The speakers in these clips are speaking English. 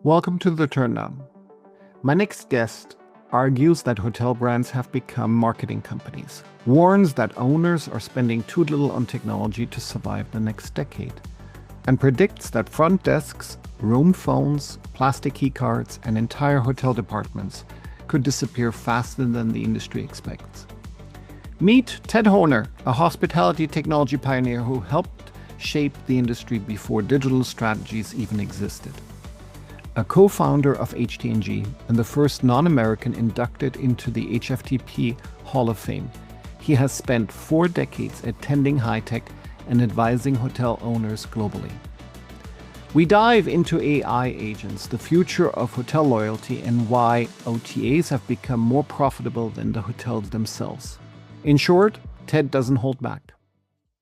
Welcome to The Turndown. My next guest argues that hotel brands have become marketing companies, warns that owners are spending too little on technology to survive the next decade, and predicts that front desks, room phones, plastic key cards, and entire hotel departments could disappear faster than the industry expects. Meet Ted Horner, a hospitality technology pioneer who helped shape the industry before digital strategies even existed. A co-founder of HT&G and the first non-American inducted into the HFTP Hall of Fame, he has spent 4 decades attending high-tech and advising hotel owners globally. We dive into AI agents, the future of hotel loyalty, and why OTAs have become more profitable than the hotels themselves. In short, Ted doesn't hold back.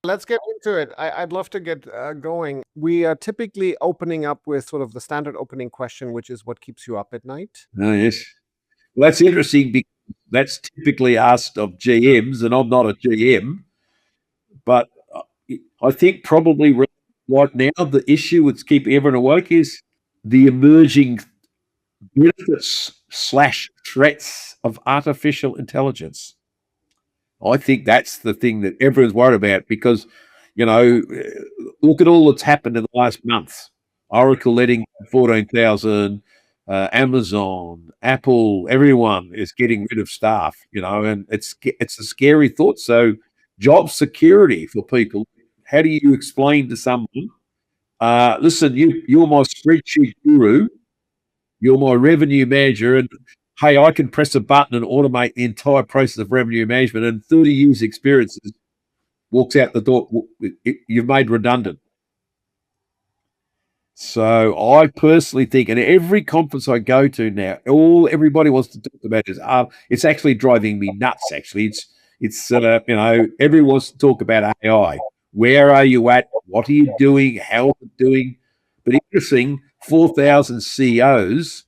Let's get into it. I'd love to get going. We are typically opening up with sort of the standard opening question, which is what keeps you up at night? Oh, yes. Well, that's interesting because that's typically asked of GMs, and I'm not a GM. But I think probably right now the issue that's keeping everyone awake is the emerging benefits / threats of artificial intelligence. I think that's the thing that everyone's worried about because, look at all that's happened in the last month. Oracle letting 14,000, Amazon, Apple, everyone is getting rid of staff, and it's a scary thought. So job security for people, how do you explain to someone, listen, you're my spreadsheet guru, you're my revenue manager, and hey, I can press a button and automate the entire process of revenue management, and 30 years experience walks out the door. You've made redundant. So I personally think, and every conference I go to now, everybody wants to talk about is, it's actually driving me nuts. Actually, it's everyone wants to talk about AI. Where are you at? What are you doing? How are you doing? But interesting, 4,000 CEOs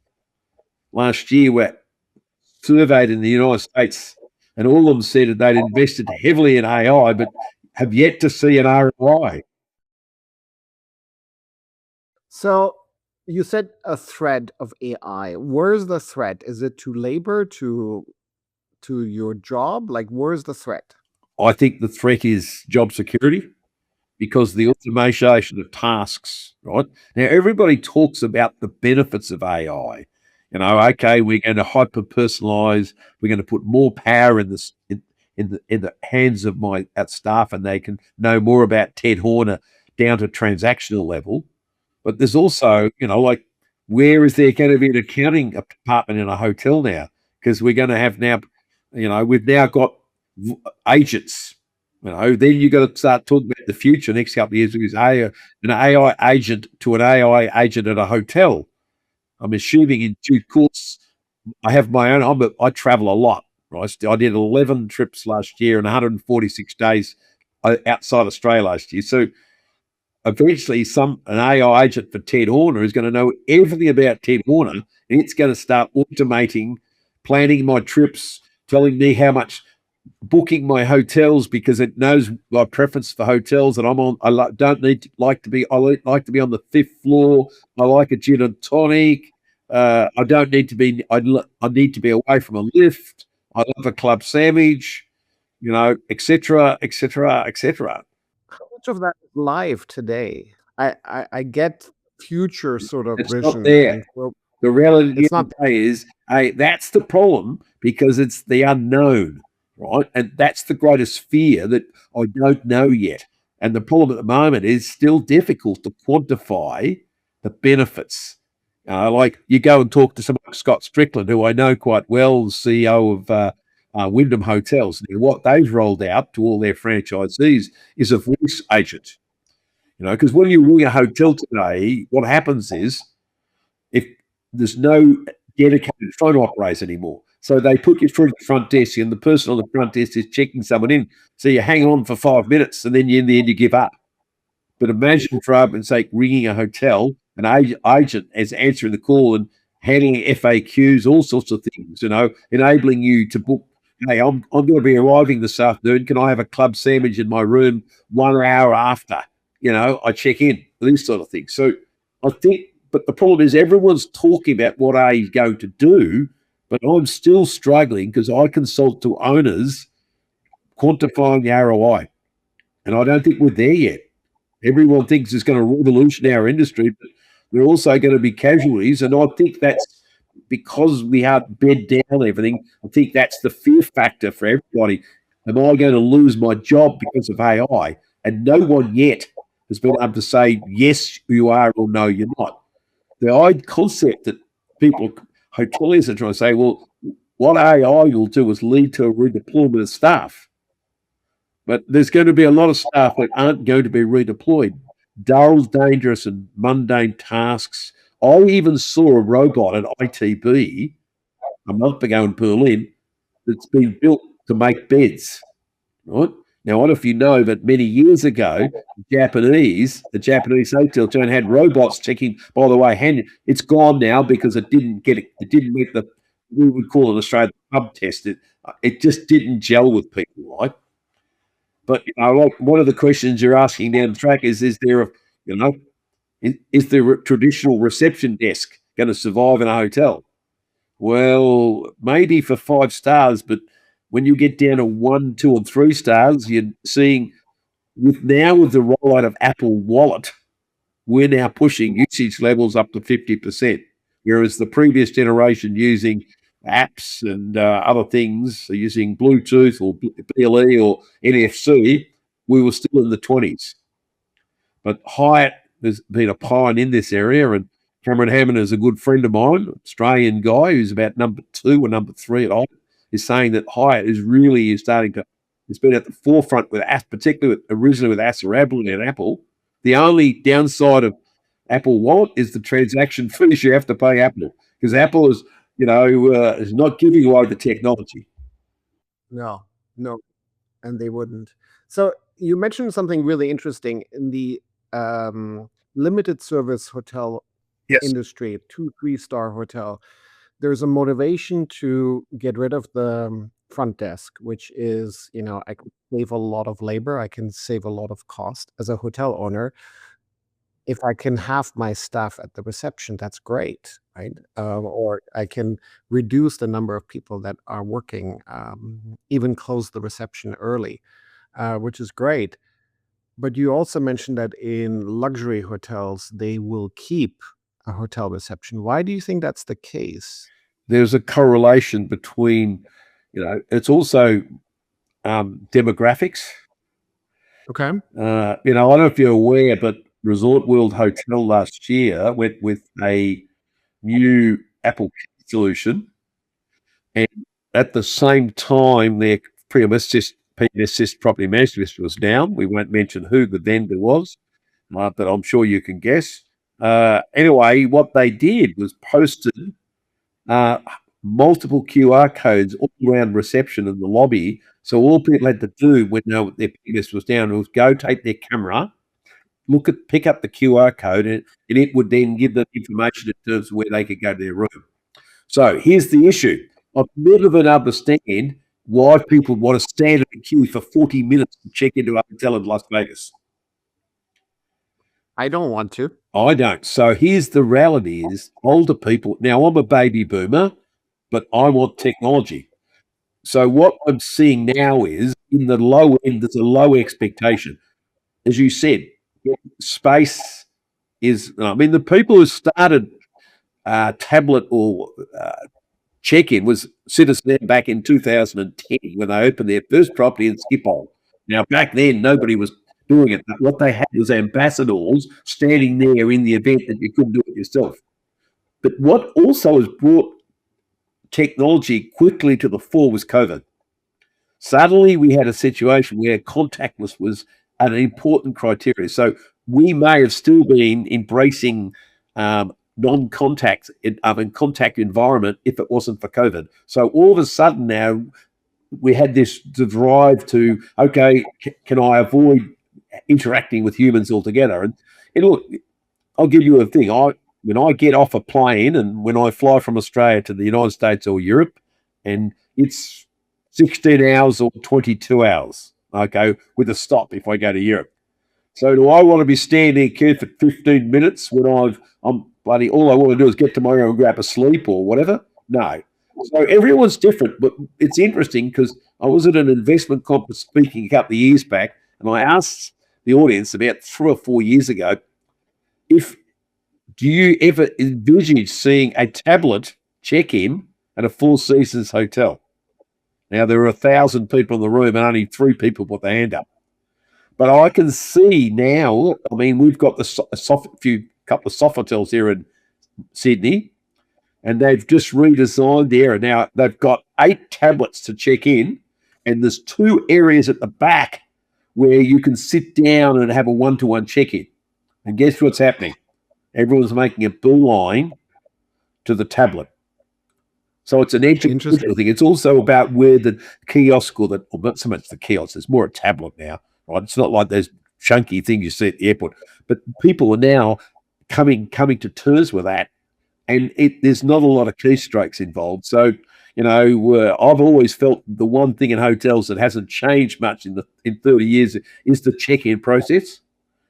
last year were surveyed in the United States, and all of them said that they'd invested heavily in AI, but have yet to see an ROI. So you said a threat of AI. Where's the threat? Is it to labor, to your job? Like, where's the threat? I think the threat is job security because the automation of tasks, right? Now, everybody talks about the benefits of AI. Okay, we're going to hyper personalize, we're going to put more power in this in the hands of my staff, and they can know more about Ted Horner down to transactional level. But there's also, like, where is there going to be an accounting department in a hotel now? Because we're going to have now, we've now got agents. Then you've got to start talking about the future next couple of years because an AI agent to an AI agent at a hotel. I'm assuming in due course, I have my own. I travel a lot. Right? I did 11 trips last year and 146 days outside Australia last year. So eventually, an AI agent for Ted Horner is going to know everything about Ted Horner, and it's going to start automating, planning my trips, telling me how much, booking my hotels because it knows my preference for hotels that I'm on. I like to be on the 5th floor. I like a gin and tonic. I don't need to be. I need to be away from a lift. I love a club sandwich, etc., etc., etc. How much of that is live today? I get future sort of It's vision. not there. The reality is, that's the problem because it's the unknown, right? And that's the greatest fear that I don't know yet. And the problem at the moment is still difficult to quantify the benefits. Like you go and talk to someone like Scott Strickland, who I know quite well, the CEO of Wyndham Hotels. And what they've rolled out to all their franchisees is a voice agent. Because when you ring a hotel today, what happens is if there's no dedicated phone operators anymore. So they put you through the front desk and the person on the front desk is checking someone in. So you hang on for 5 minutes and then in the end you give up. But imagine for argument's sake ringing a hotel, an agent is answering the call and handling FAQs, all sorts of things, enabling you to book, hey, I'm going to be arriving this afternoon. Can I have a club sandwich in my room 1 hour after, I check in, these sort of things. So I think But the problem is everyone's talking about what AI is going to do, but I'm still struggling because I consult to owners quantifying the ROI, and I don't think we're there yet. Everyone thinks it's going to revolutionise our industry, but there are also going to be casualties, and I think that's because we have bed down everything. I think that's the fear factor for everybody. Am I going to lose my job because of AI? And no one yet has been able to say yes, you are, or no, you're not. The odd concept that people, hoteliers, are trying to say, well, what AI will do is lead to a redeployment of staff. But there's going to be a lot of staff that aren't going to be redeployed. Dull, dangerous, and mundane tasks. I even saw a robot at ITB a month ago in Berlin that's been built to make beds. Right now, I don't know if you know, but many years ago, the Japanese hotel chain had robots checking. By the way, it's gone now because it didn't get it. It didn't meet the we would call it in Australia the pub test. It just didn't gel with people, right? But like one of the questions you're asking down the track is there a you know is there a traditional reception desk going to survive in a hotel? Well, maybe for 5 stars, but when you get down to 1, 2, and 3 stars, you're seeing with the rollout of Apple Wallet, we're now pushing usage levels up to 50%, whereas the previous generation using apps and other things, using Bluetooth or BLE or NFC, we were still in the 20s. But Hyatt has been a pioneer in this area, and Cameron Hammond is a good friend of mine, Australian guy who's about number 2 or number 3 at Hyatt, is saying that Hyatt is starting to, it's been at the forefront with particularly originally with Asserable and Apple. The only downside of Apple Wallet is the transaction fees you have to pay Apple because Apple is not giving away the technology. No, no, and they wouldn't. So you mentioned something really interesting in the limited service hotel Yes. industry, 2-3 star hotel. There's a motivation to get rid of the front desk, which is, I can save a lot of labor, I can save a lot of cost as a hotel owner. If I can have my staff at the reception, that's great, right? Or I can reduce the number of people that are working, even close the reception early, which is great. But you also mentioned that in luxury hotels, they will keep a hotel reception. Why do you think that's the case? There's a correlation between, it's also demographics. Okay. I don't know if you're aware, but Resort World Hotel last year went with a new Apple solution, and at the same time, their PMS property management system was down. We won't mention who the vendor was, but I'm sure you can guess. Anyway, what they did was posted multiple QR codes all around reception in the lobby. So all people had to do when their PMS was down was go take their camera, pick up the QR code, and it would then give them information in terms of where they could go to their room. So here's the issue. I've never been able to understand why people want to stand in a queue for 40 minutes to check into a hotel in Las Vegas. I don't want to. I don't. So here's the reality is older people. Now, I'm a baby boomer, but I want technology. So what I'm seeing now is in the low end, there's a low expectation. As you said, space is, the people who started tablet or check-in was Citizen back in 2010 when they opened their first property in Schiphol. Now, back then, nobody was doing it. What they had was ambassadors standing there in the event that you couldn't do it yourself. But what also has brought technology quickly to the fore was COVID. Suddenly, we had a situation where contactless was an important criteria. So we may have still been embracing non-contact contact environment if it wasn't for COVID. So all of a sudden now we had the drive to, okay, can I avoid interacting with humans altogether? And look, I'll give you a thing. When I get off a plane and when I fly from Australia to the United States or Europe, and it's 16 hours or 22 hours, okay, with a stop if I go to Europe. So do I want to be standing here for 15 minutes when I'm bloody, all I want to do is get to my room and grab a sleep or whatever? No. So everyone's different, but it's interesting because I was at an investment conference speaking a couple of years back, and I asked the audience about 3 or 4 years ago, do you ever envisage seeing a tablet check-in at a Four Seasons hotel? Now, there are 1,000 people in the room and only 3 people put their hand up. But I can see now, I mean, we've got couple of Sofotels here in Sydney, and they've just redesigned the area. Now, they've got 8 tablets to check in, and there's 2 areas at the back where you can sit down and have a one-to-one check-in. And guess what's happening? Everyone's making a beeline to the tablet. So it's an educational thing. It's also about where the kiosk or not so much the kiosk, it's more a tablet now, right? It's not like those chunky things you see at the airport. But people are now coming to terms with that, and there's not a lot of keystrokes involved. So, I've always felt the one thing in hotels that hasn't changed much in 30 years is the check-in process.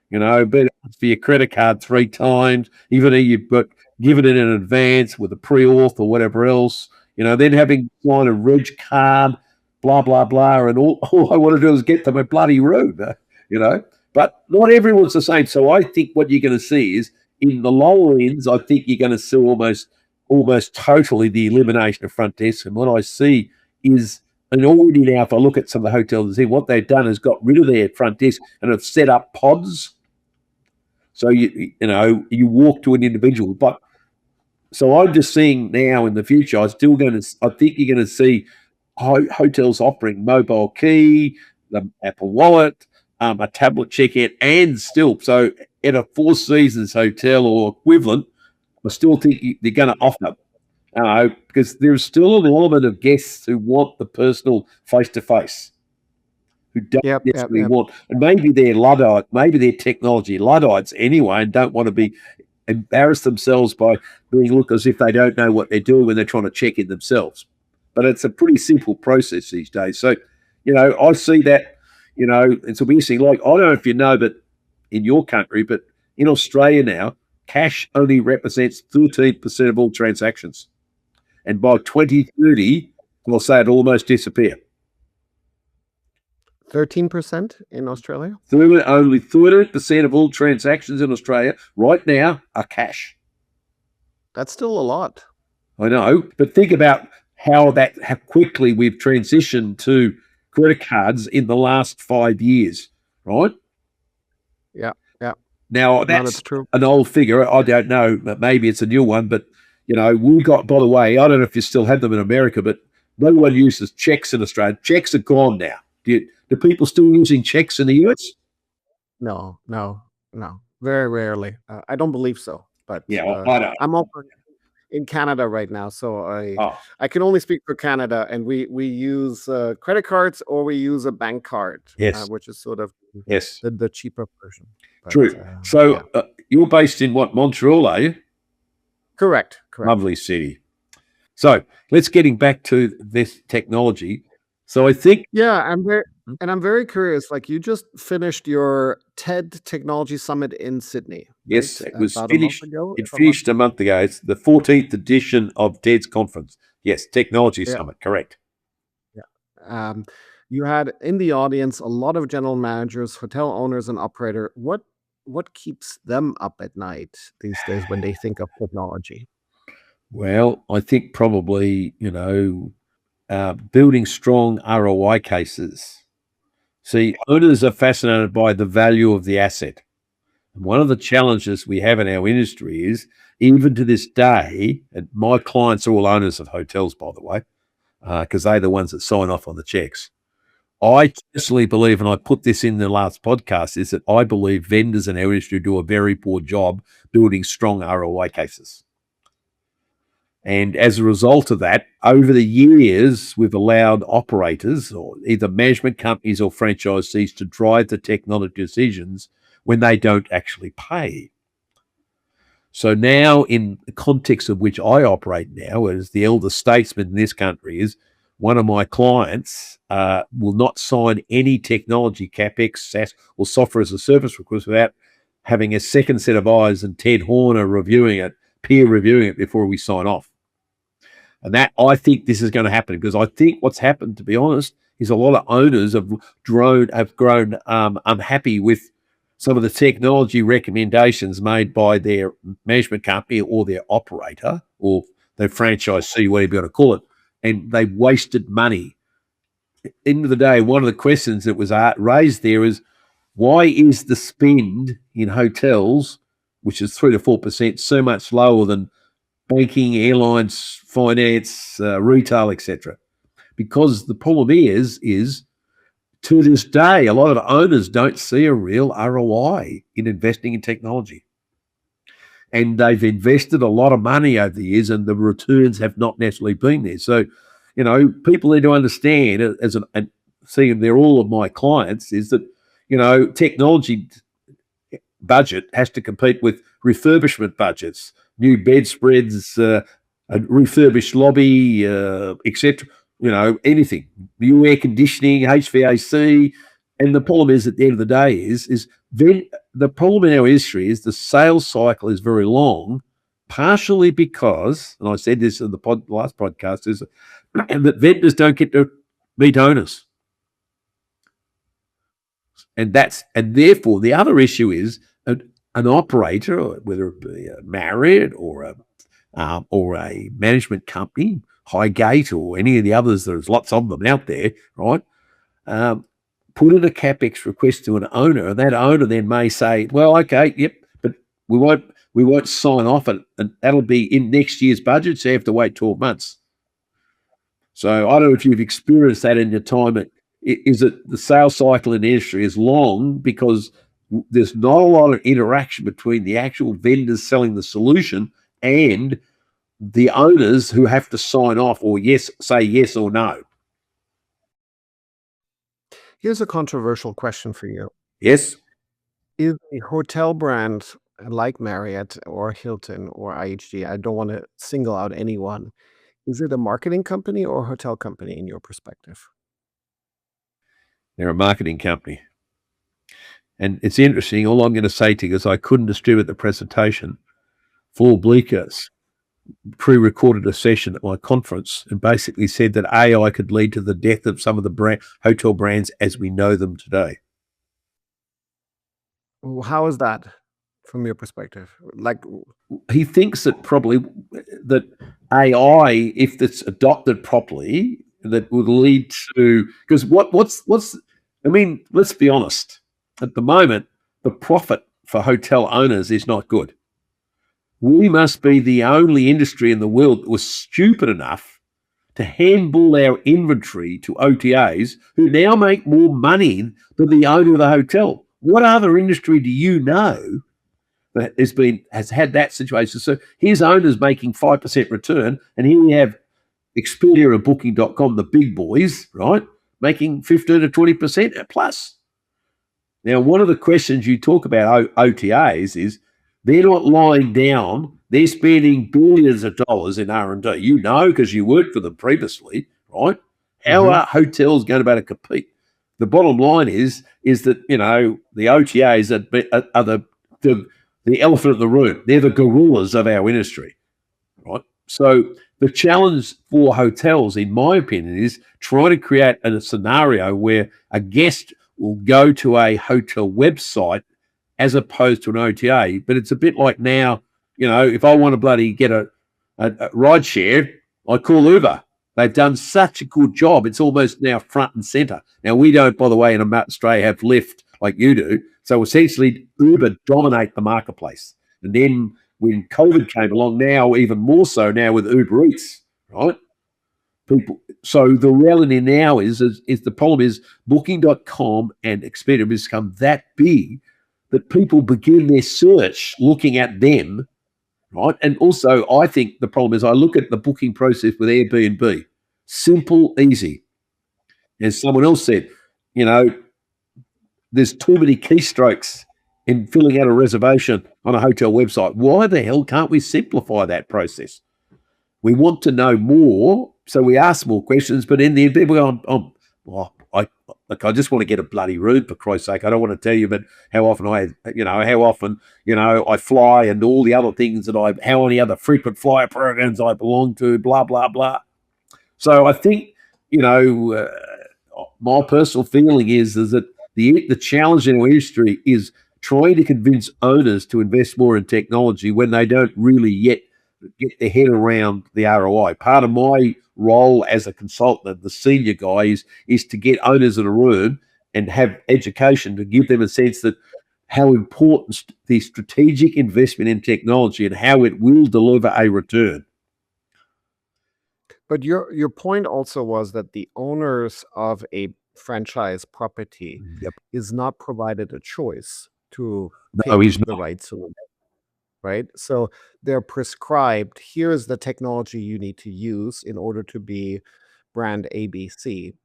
But for your credit card 3 times, even if you've got given it in advance with a pre-auth or whatever else, then having to sign a reg card, blah, blah, blah, and all I want to do is get to my bloody room, But not everyone's the same. So I think what you're going to see is in the lower ends, I think you're going to see almost totally the elimination of front desk. And what I see is, and already now, if I look at some of the hotels, what they've done is got rid of their front desk and have set up pods. So you walk to an individual, but so I'm just seeing now in the future, I think you're going to see hotels offering mobile key, the Apple Wallet, a tablet check-in, and still, so at a Four Seasons hotel or equivalent, I still think they're going to offer, because there's still an element of guests who want the personal face-to-face, who don't necessarily want, and maybe they're Luddite, maybe they're technology Luddites anyway, and don't want to be embarrass themselves by being look as if they don't know what they're doing when they're trying to check in themselves. But it's a pretty simple process these days. So, I see that, it's interesting. Like, I don't know if you know, but in your country, but in Australia now, cash only represents 13% of all transactions. And by 2030, I'll say it'll almost disappear. 13% in Australia? Only 13% of all transactions in Australia right now are cash. That's still a lot. I know, but think about how quickly we've transitioned to credit cards in the last 5 years, right? Yeah. Now, that's true. An old figure. I don't know, maybe it's a new one, but, we got, by the way, I don't know if you still have them in America, but no one uses checks in Australia. Checks are gone now. Do people still using checks in the US? No. Very rarely. I don't believe so. But yeah, I don't. I'm over in Canada right now, so I can only speak for Canada, and we use credit cards or we use a bank card, which is sort of the cheaper version. But, true. So you're based in what, Montreal, are you? Correct. Lovely city. So let's getting back to this technology. So I think I'm very curious. Like, you just finished your TED Technology Summit in Sydney. Yes, right? It was finished. It finished a month ago. It's the 14th edition of TED's conference. Yes, Technology Summit. Correct. Yeah. You had in the audience a lot of general managers, hotel owners, and operator. What keeps them up at night these days when they think of technology? Well, I think probably building strong ROI cases. See, owners are fascinated by the value of the asset. And one of the challenges we have in our industry is, even to this day, and my clients are all owners of hotels, by the way, because they're the ones that sign off on the checks. I personally believe, and I put this in the last podcast, is that I believe vendors in our industry do a very poor job building strong ROI cases. And as a result of that, over the years, we've allowed operators, or either management companies or franchisees, to drive the technology decisions when they don't actually pay. So now, in the context of which I operate now, as the elder statesman in this country, is one of my clients will not sign any technology, CapEx, SaaS, or software as a service request without having a second set of eyes and Ted Horner reviewing it, peer reviewing it before we sign off. And that, I think this is going to happen, because I think what's happened, to be honest, is a lot of owners have grown unhappy with some of the technology recommendations made by their management company or their operator or their franchisee, whatever you want to call it, and they wasted money. End of the day, one of the questions that was raised there is, why is the spend in hotels, which is 3 to 4%, so much lower than banking, airlines, finance, retail, etc.? Because the problem is to this day, a lot of owners don't see a real ROI in investing in technology. And they've invested a lot of money over the years and the returns have not necessarily been there. So, people need to understand, and seeing they're all of my clients, is that, technology budget has to compete with refurbishment budgets, new bedspreads, a refurbished lobby, etc. Anything, new air conditioning, HVAC. And the problem is, at the end of the day, is the problem in our industry is the sales cycle is very long, partially because, and I said this in the last podcast, is that vendors don't get to meet owners. And therefore the other issue is an operator, whether it be a Marriott or a management company, Highgate or any of the others, there's lots of them out there, right? Put in a CapEx request to an owner, and that owner then may say, well, okay, yep, but we won't sign off it, and that'll be in next year's budget, so you have to wait 12 months. So I don't know if you've experienced that in your time. Is that the sales cycle in the industry is long because there's not a lot of interaction between the actual vendors selling the solution and the owners who have to sign off or say yes or no. Here's a controversial question for you. Yes. Is a hotel brand like Marriott or Hilton or IHG, I don't want to single out anyone, is it a marketing company or a hotel company in your perspective? They're a marketing company. And it's interesting, all I'm going to say to you is I couldn't distribute the presentation. Paul Bleeker's pre-recorded a session at my conference and basically said that AI could lead to the death of some of the hotel brands as we know them today. How is that from your perspective? Like, he thinks that probably that AI, if it's adopted properly, that would lead to, because let's be honest. At the moment, the profit for hotel owners is not good. We must be the only industry in the world that was stupid enough to handball our inventory to OTAs, who now make more money than the owner of the hotel. What other industry do you know that has had that situation? So his owner's making 5% return, and here we have Expedia and Booking.com, the big boys, right, making 15 to 20% plus. Now, one of the questions you talk about OTAs is they're not lying down. They're spending billions of dollars in R&D. Because you worked for them previously, right? How are hotels going to be able to compete? The bottom line is that, the OTAs are the elephant in the room. They're the gorillas of our industry, right? So the challenge for hotels, in my opinion, is trying to create a scenario where a guest will go to a hotel website as opposed to an OTA. But it's a bit like now, if I want to bloody get a ride share, I call Uber. They've done such a good job. It's almost now front and center. Now, we don't, by the way, in Australia have Lyft like you do. So essentially, Uber dominate the marketplace. And then when COVID came along, now even more so now with Uber Eats, right? So the reality now is the problem is Booking.com and Expedia have become that big that people begin their search looking at them, right? And also, I think the problem is I look at the booking process with Airbnb, simple, easy. As someone else said, there's too many keystrokes in filling out a reservation on a hotel website. Why the hell can't we simplify that process? We want to know more So we ask more questions, but in the end, people go, well, I just want to get a bloody room, for Christ's sake. I don't want to tell you, but how often I fly and all the other things how many other frequent flyer programs I belong to, blah, blah, blah. So I think, my personal feeling is that the challenge in our industry is trying to convince owners to invest more in technology when they don't really yet get their head around the ROI. Part of my role as a consultant, the senior guy, is to get owners in a room and have education to give them a sense that how important the strategic investment in technology and how it will deliver a return. But your point also was that the owners of a franchise property Yep. is not provided a choice to No, pick he's the not. right solution, right? So they're prescribed, here's the technology you need to use in order to be brand ABC.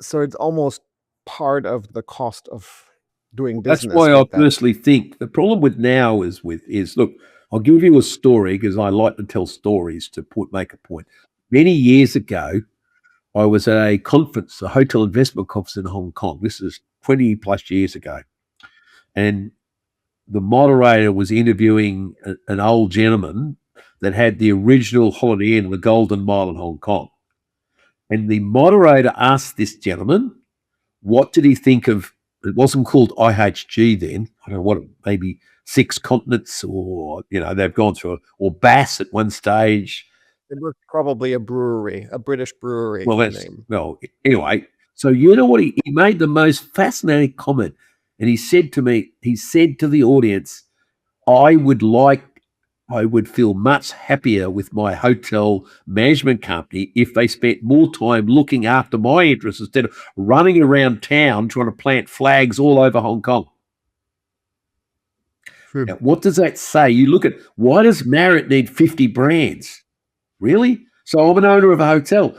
So it's almost part of the cost of doing That's business why I with that. personally think the problem with now is look, I'll give you a story because I like to tell stories to make a point. Many years ago, I was at a conference, a hotel investment conference in Hong Kong. This is 20 plus years ago. And the moderator was interviewing an old gentleman that had the original Holiday Inn, the Golden Mile in Hong Kong. And the moderator asked this gentleman, what did he think of, it wasn't called IHG then, I don't know what, maybe Six Continents, or, they've gone through, or Bass at one stage. It was probably a brewery, a British brewery name. Well, anyway, so you know what? He made the most fascinating comment. And he said to the audience, I would feel much happier with my hotel management company if they spent more time looking after my interests instead of running around town trying to plant flags all over Hong Kong. Now, what does that say? You look at, why does Marriott need 50 brands? Really? So I'm an owner of a hotel.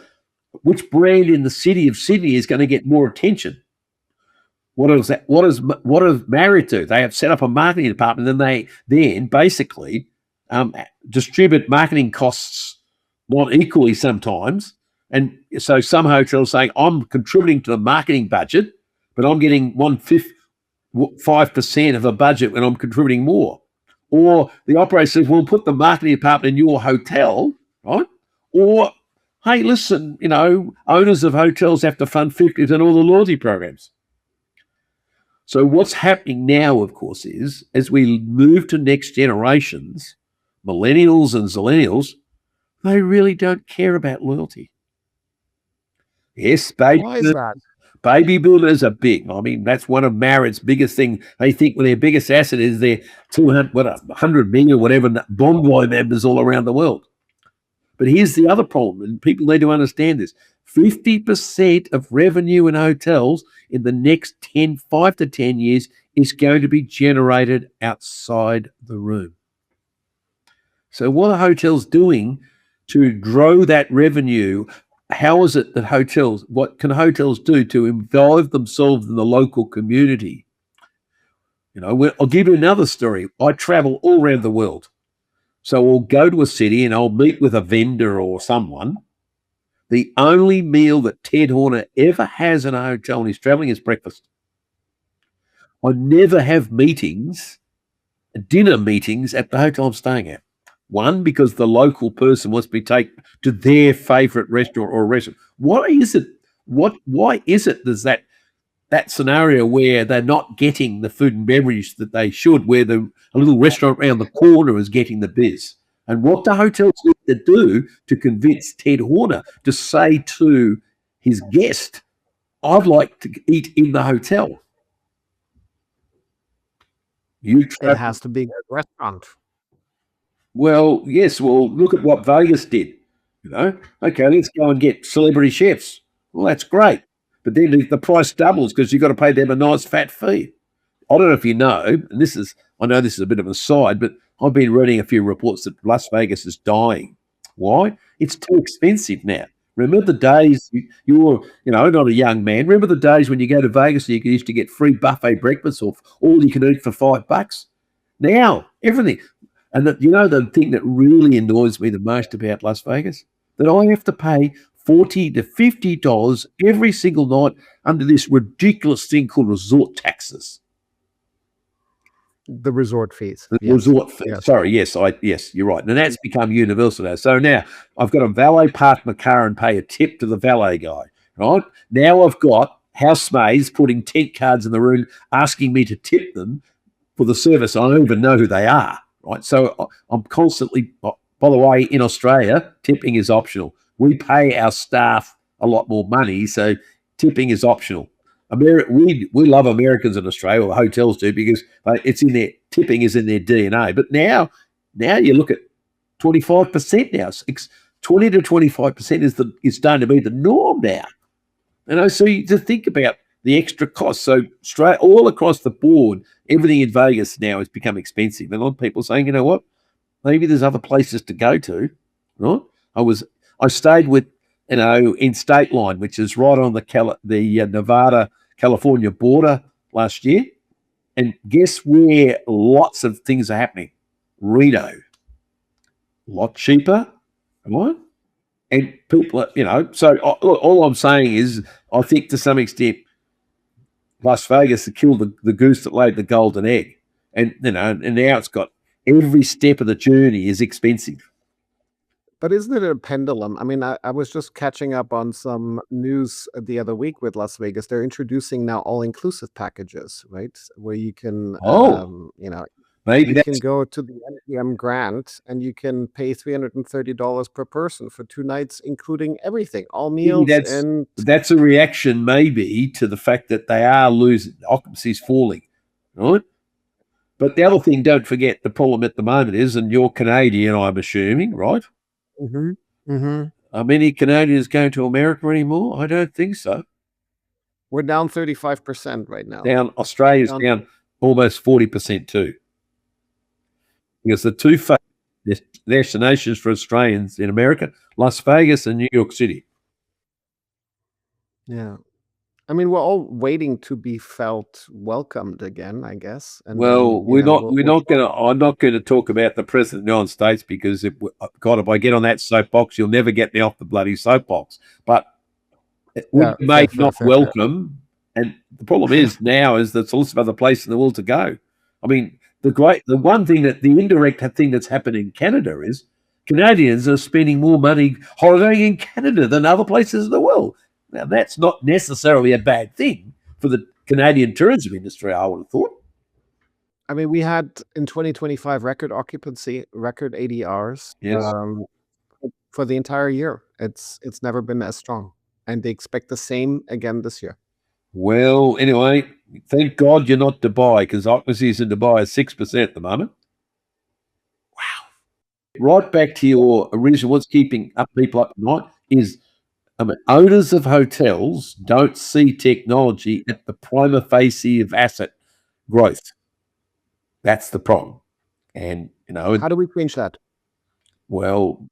Which brand in the city of Sydney is going to get more attention? What does Marriott do? They have set up a marketing department, and they basically distribute marketing costs not equally sometimes. And so some hotels saying, I'm contributing to the marketing budget, but I'm getting 5% of a budget when I'm contributing more. Or the operator says, we'll put the marketing department in your hotel, right? Or, hey, listen, owners of hotels have to fund 50% of all the loyalty programs. So what's happening now, of course, is as we move to next generations, millennials and zillennials, they really don't care about loyalty. Yes, Why is that? baby boomers are big. I mean, that's one of Marriott's biggest things. They think their biggest asset is their 100 million, whatever, Bonvoy members all around the world. But here's the other problem, and people need to understand this. 50% of revenue in hotels in the next 5 to 10 years is going to be generated outside the room. So what are hotels doing to grow that revenue? How is it that what can hotels do to involve themselves in the local community? I'll give you another story. I travel all around the world. So I'll go to a city and I'll meet with a vendor or someone. The only meal that Ted Horner ever has in a hotel when he's traveling is breakfast. I never have dinner meetings at the hotel I'm staying at. One, because the local person wants me to take to their favorite restaurant or restaurant. Why is it there's that scenario where they're not getting the food and beverage that they should, where a little restaurant around the corner is getting the biz? And what do hotels need to do to convince Ted Horner to say to his guest, I'd like to eat in the hotel? It has to be a restaurant. Well, yes. Well, look at what Vegas did. Okay, let's go and get celebrity chefs. Well, that's great. But then the price doubles because you've got to pay them a nice fat fee. I don't know if you know, and I know this is a bit of an aside, but I've been reading a few reports that Las Vegas is dying. Why? It's too expensive now. Remember the days you were, not a young man. Remember the days when you go to Vegas and you used to get free buffet breakfast or all you can eat for $5? Now, everything. And the thing that really annoys me the most about Las Vegas, that I have to pay $40 to $50 every single night under this ridiculous thing called resort taxes. The resort fees. The Yes. resort fee. Yes. Sorry, yes, you're right. And that's become universal now. So now I've got a valet park my car and pay a tip to the valet guy, right? Now I've got housemaids putting tent cards in the room asking me to tip them for the service. I don't even know who they are, right? So I'm constantly, by the way, in Australia, tipping is optional. We pay our staff a lot more money, so tipping is optional. We love Americans in Australia, or hotels do, because it's in their tipping is in their DNA. But now you look at 25% now. 20 to 25% is starting to be the norm now. So you just think about the extra costs. So straight all across the board, everything in Vegas now has become expensive. And a lot of people saying, you know what, maybe there's other places to go to, right? I stayed with, in State Line, which is right on the Nevada California border last year, and guess where lots of things are happening? Reno, a lot cheaper, right? And people, so all I'm saying is, I think to some extent, Las Vegas to kill the goose that laid the golden egg, and now it's got every step of the journey is expensive. But isn't it a pendulum? I mean, I was just catching up on some news the other week with Las Vegas. They're introducing now all-inclusive packages, right? Where you can, Maybe you can go to the MGM Grand and you can pay $330 per person for 2 nights, including everything, all meals. That's a reaction maybe to the fact that they are losing, occupancy's falling, right? But the other thing, don't forget, the problem at the moment is, and you're Canadian, I'm assuming, right? Mm-hmm. Mm-hmm. Are many Canadians going to America anymore? I don't think so. We're down 35% right now. Australia's down almost 40% too. Because the two destinations for Australians in America, Las Vegas and New York City. Yeah. I mean, we're all waiting to be felt welcomed again, I guess. And I'm not going to talk about the President of the United States, because if I get on that soapbox, you'll never get me off the bloody soapbox. But we may not welcome, and the problem is now is there's lots of other places in the world to go. I mean, the indirect thing that's happened in Canada is Canadians are spending more money holidaying in Canada than other places in the world. Now, that's not necessarily a bad thing for the Canadian tourism industry, I would have thought. I mean, we had in 2025 record occupancy, record ADRs. Yes. For the entire year. It's never been as strong. And they expect the same again this year. Well, anyway, thank God you're not Dubai, because occupancies in Dubai are 6% at the moment. Wow. Right back to your original, what's keeping people up at night is, owners of hotels don't see technology at the prima facie of asset growth. That's the problem. And, how do we change that? Well,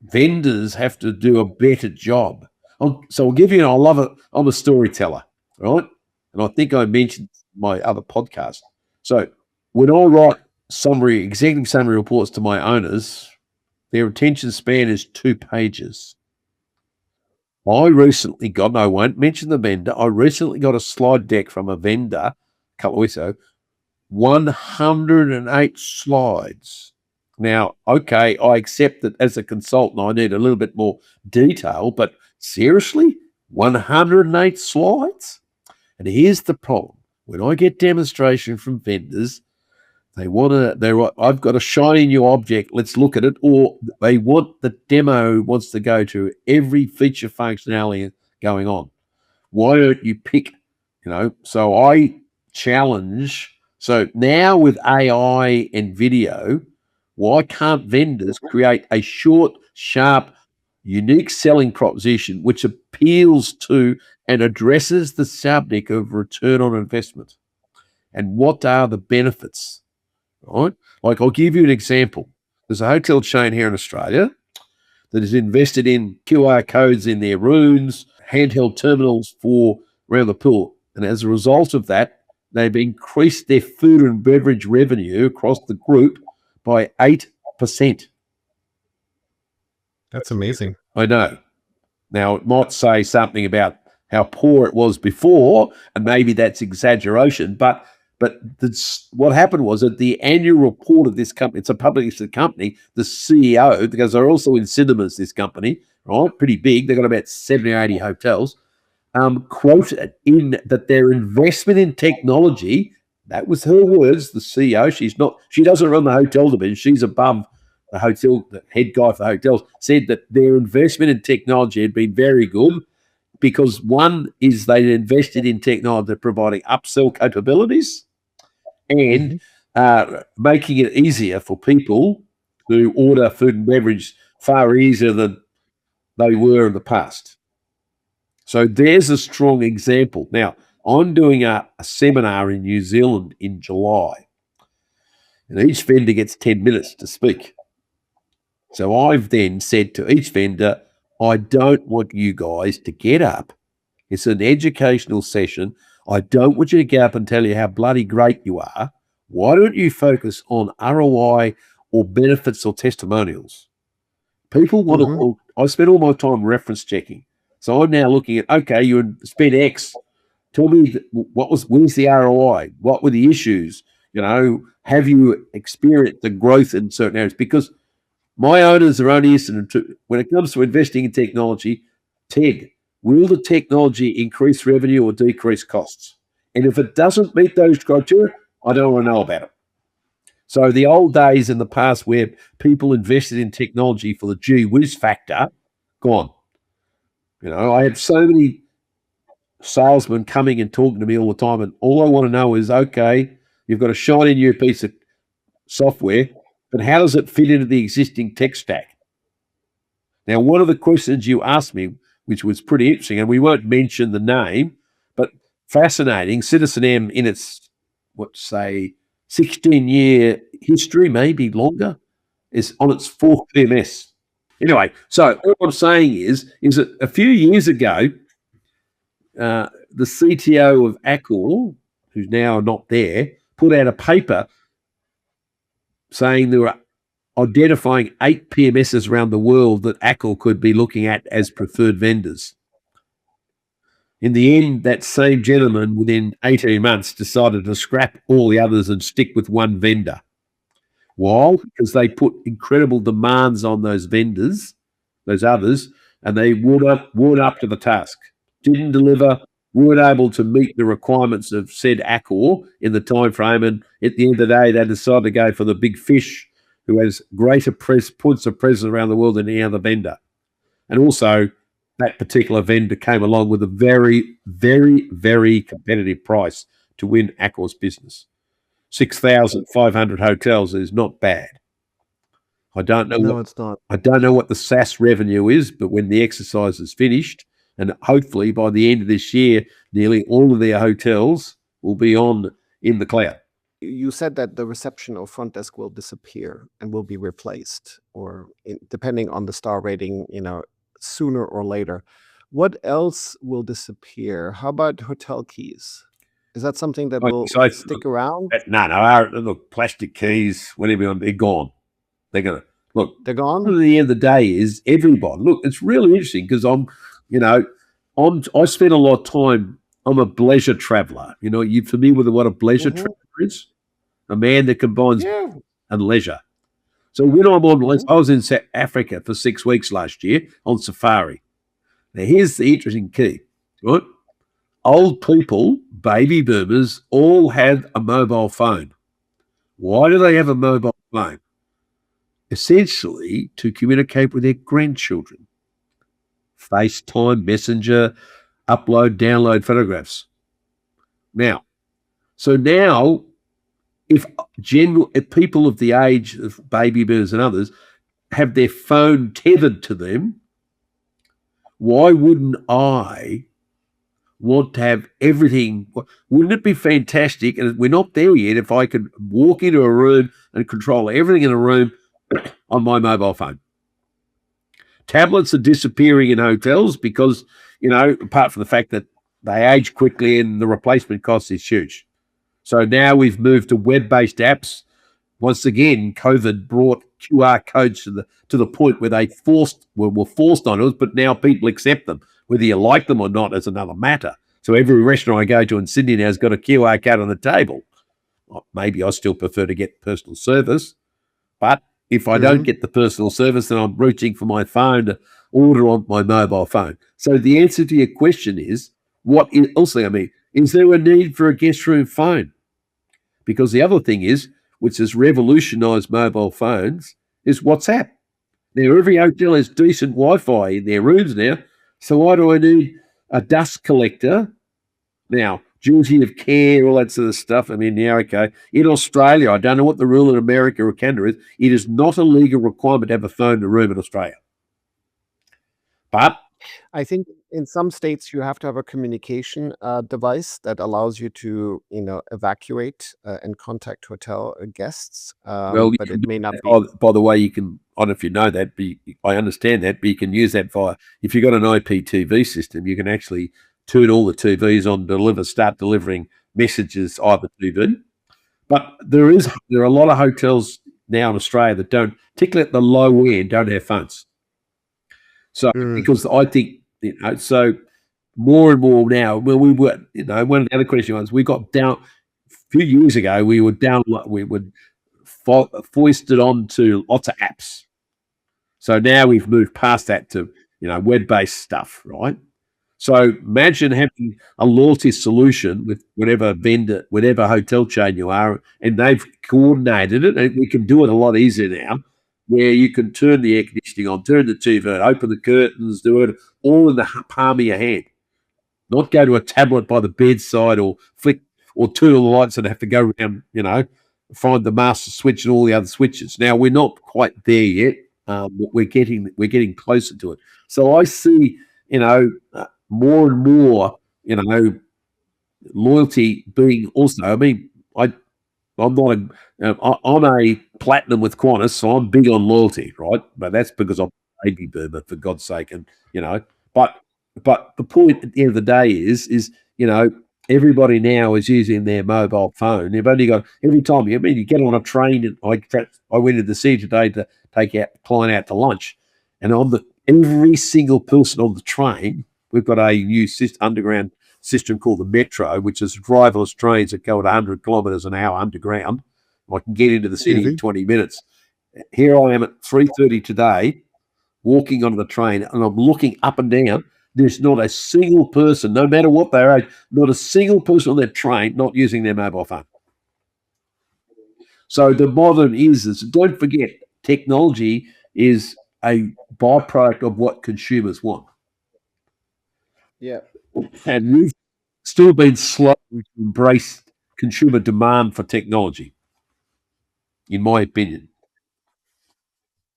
vendors have to do a better job. So I'll give you, I love it. I'm a storyteller, right? And I think I mentioned my other podcast. So when I write executive summary reports to my owners, their attention span is 2 pages. I recently got, and I won't mention the vendor, I recently got a slide deck from a vendor a couple of weeks ago, 108 slides. Now, okay, I accept that as a consultant, I need a little bit more detail, but seriously, 108 slides? And here's the problem. When I get demonstration from vendors, I've got a shiny new object, let's look at it, or they want the demo wants to go to every feature functionality going on. Why don't you pick, so I challenge. So now with AI and video, why can't vendors create a short, sharp, unique selling proposition which appeals to and addresses the subject of return on investment? And what are the benefits? Right? Like, I'll give you an example. There's a hotel chain here in Australia that has invested in QR codes in their rooms, handheld terminals for around the pool. And as a result of that, they've increased their food and beverage revenue across the group by 8%. That's amazing. I know. Now, it might say something about how poor it was before, and maybe that's exaggeration, but what happened was that the annual report of this company, it's a publicly listed company, the CEO, because they're also in cinemas, this company, right, pretty big, they've got about 70 or 80 hotels, quoted in that their investment in technology, that was her words, the CEO, she doesn't run the hotel division, she's above the hotel, the head guy for the hotels, said that their investment in technology had been very good because one is they invested in technology providing upsell capabilities and making it easier for people to order food and beverage far easier than they were in the past. So there's a strong example. Now, I'm doing a seminar in New Zealand in July, and each vendor gets 10 minutes to speak. So I've then said to each vendor, I don't want you guys to get up. It's an educational session. I don't want you to get up and tell you how bloody great you are. Why don't you focus on ROI or benefits or testimonials? People want to, I spend all my time reference checking. So I'm now looking at, okay, you spent X. Tell me where's the ROI? What were the issues? Have you experienced the growth in certain areas? Because my owners are only interested in when it comes to investing in technology, TEG, will the technology increase revenue or decrease costs? And if it doesn't meet those criteria, I don't want to know about it. So the old days in the past where people invested in technology for the gee whiz factor, gone. I had so many salesmen coming and talking to me all the time, and all I want to know is, okay, you've got a shiny new piece of software, but how does it fit into the existing tech stack? Now, one of the questions you asked me, which was pretty interesting, and we won't mention the name, but fascinating, Citizen M in its, 16-year history, maybe longer, is on its fourth PMS. Anyway, so what I'm saying is that a few years ago, the CTO of Accor, who's now not there, put out a paper saying there were identifying 8 PMSs around the world that Accor could be looking at as preferred vendors. In the end, that same gentleman, within 18 months, decided to scrap all the others and stick with one vendor. Why? Because they put incredible demands on those vendors, those others, and they weren't up to the task, didn't deliver, weren't able to meet the requirements of said Accor in the time frame, and at the end of the day, they decided to go for the big fish who has greater points of presence around the world than any other vendor. And also, that particular vendor came along with a very, very, very competitive price to win Accor's business. 6,500 hotels is not bad. I don't know. It's not. I don't know what the SaaS revenue is, but when the exercise is finished, and hopefully by the end of this year, nearly all of their hotels will be in the cloud. You said that the reception or front desk will disappear and will be replaced, or depending on the star rating, sooner or later. What else will disappear? How about hotel keys? Is that something that will stick around? No. Look, plastic keys, whatever, they're gone. They're going to look. They're gone. At the end of the day, is everybody. Look, it's really interesting because I spend a lot of time. I'm a bleisure traveller. You familiar with what a bleisure traveller is? A man that combines and leisure. So when I'm on, I was in South Africa for 6 weeks last year on safari. Now here's the interesting key, right? Old people, baby boomers, all have a mobile phone. Why do they have a mobile phone? Essentially to communicate with their grandchildren. FaceTime, Messenger, upload, download photographs. Now, if people of the age of baby boomers and others have their phone tethered to them, why wouldn't I want to have everything? Wouldn't it be fantastic? And we're not there yet. If I could walk into a room and control everything in a room on my mobile phone. Tablets are disappearing in hotels because, apart from the fact that they age quickly and the replacement cost is huge. So now we've moved to web-based apps. Once again, COVID brought QR codes to the point where they were forced on us, but now people accept them. Whether you like them or not is another matter. So every restaurant I go to in Sydney now has got a QR code on the table. Maybe I still prefer to get personal service, but if I don't get the personal service, then I'm reaching for my phone to order on my mobile phone. So the answer to your question is, is there a need for a guest room phone? Because the other thing is, which has revolutionised mobile phones, is WhatsApp. Now, every hotel has decent Wi-Fi in their rooms now, so why do I need a dust collector? Now, duty of care, all that sort of stuff. I mean, yeah, okay. In Australia, I don't know what the rule in America or Canada is. It is not a legal requirement to have a phone in a room in Australia. But I think in some states you have to have a communication device that allows you to, evacuate and contact hotel guests. But it may not be. By the way, you can. I don't know if you know that, but I understand that. But you can use that if you've got an IPTV system, you can actually turn all the TVs on, start delivering messages over TV. But there are a lot of hotels now in Australia that don't, particularly at the low end, don't have phones. So because I think, so more and more now, when we were, one of the other questions was, we got down a few years ago, we were foisted onto lots of apps. So now we've moved past that to, web-based stuff, right? So imagine having a loyalty solution with whatever vendor, whatever hotel chain you are, and they've coordinated it, and we can do it a lot easier now, where you can turn the air conditioning on, turn the TV on, open the curtains, do it all in the palm of your hand. Not go to a tablet by the bedside or flick or turn all the lights and have to go around, find the master switch and all the other switches. Now, we're not quite there yet. But we're getting closer to it. So I see, more and more, loyalty being also. I mean, I'm a platinum with Qantas, so I'm big on loyalty, right? But that's because I'm a baby boomer, for God's sake, and but the point at the end of the day is everybody now is using their mobile phone. They've only got every time you get on a train, and I went to the city today to take a client out to lunch, and every single person on the train, we've got a new underground system called the Metro, which is driverless trains that go at 100 kilometres an hour underground. I can get into the city in 20 minutes. Here I am at 3:30 today, walking onto the train, and I'm looking up and down. There's not a single person, no matter what their age, not a single person on that train not using their mobile phone. So the modern is don't forget, technology is a byproduct of what consumers want. Yeah. And we've still been slow to embrace consumer demand for technology, in my opinion.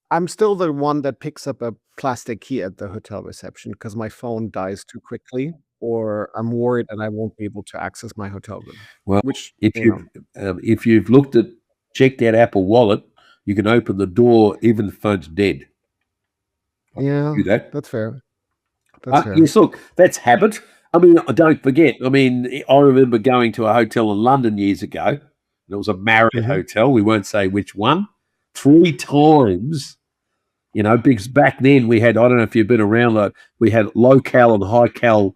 I'm still the one that picks up a plastic key at the hotel reception because my phone dies too quickly, or I'm worried and I won't be able to access my hotel room. Well, Which, if you've checked out Apple Wallet, you can open the door even if the phone's dead. Yeah, Do that. that's fair. That's fair. Yes, look, that's habit. I mean, don't forget. I mean, I remember going to a hotel in London years ago. And it was a Marriott hotel. We won't say which one. 3 times, because back then we had, I don't know if you've been around, we had low-cal and high-cal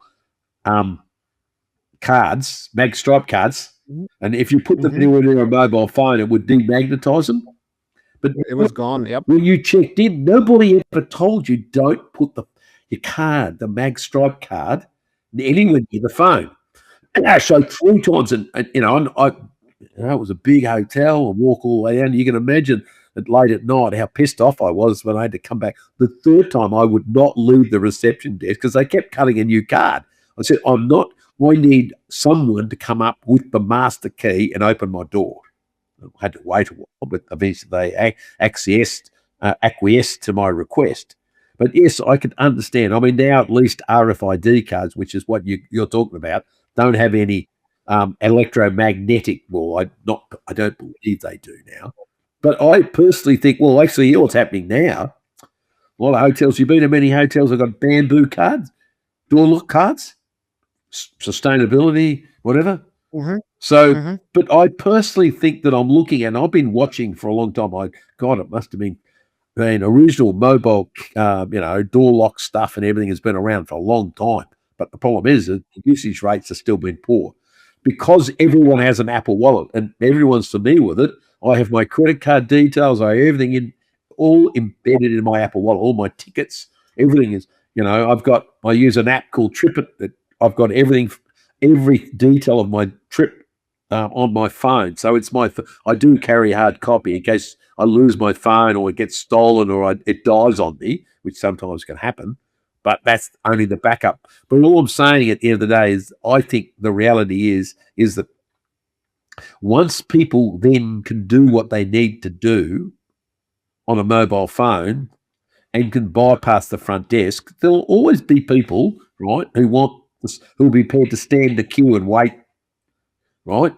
cards, mag stripe cards. And if you put them anywhere near a mobile phone, it would demagnetize them. But it was gone. Yep. When you checked in, nobody ever told you don't put your card, the mag stripe card, anywhere near the phone. So 3 times, and it was a big hotel and walk all the way down. You can imagine that late at night how pissed off I was when I had to come back. The 3rd time, I would not leave the reception desk because they kept cutting a new card. I said, I need someone to come up with the master key and open my door. I had to wait a while, but eventually they acquiesced to my request. But yes, I can understand. I mean, now at least RFID cards, which is what you're talking about, don't have any electromagnetic. Well, I don't believe they do now. But I personally think, well, actually, what's happening now? A lot of hotels. You've been to many hotels that got bamboo cards, door lock cards, sustainability, whatever. So, but I personally think that I'm looking, and I've been watching for a long time. God, it must have been original mobile, door lock stuff and everything has been around for a long time. But the problem is that the usage rates have still been poor because everyone has an Apple Wallet and everyone's familiar with it. I have my credit card details, I have everything all embedded in my Apple Wallet, all my tickets, everything is. I use an app called Tripit that I've got everything, every detail of my trip on my phone. So it's I do carry a hard copy in case I lose my phone or it gets stolen or it dies on me, which sometimes can happen. But that's only the backup. But all I'm saying at the end of the day is I think the reality is that once people then can do what they need to do on a mobile phone and can bypass the front desk, there'll always be people, right, who'll be prepared to stand the queue and wait, right?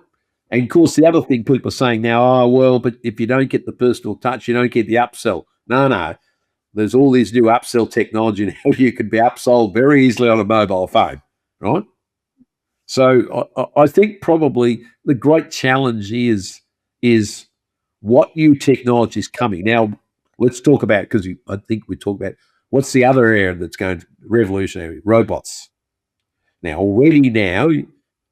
And of course, the other thing people are saying now, oh, well, but if you don't get the personal touch, you don't get the upsell. No. There's all these new upsell technology and how you can be upsold very easily on a mobile phone, right? So I think probably the great challenge is what new technology is coming. Now, let's talk about, because I think we talk about what's the other area that's going to revolutionary? Robots. Now,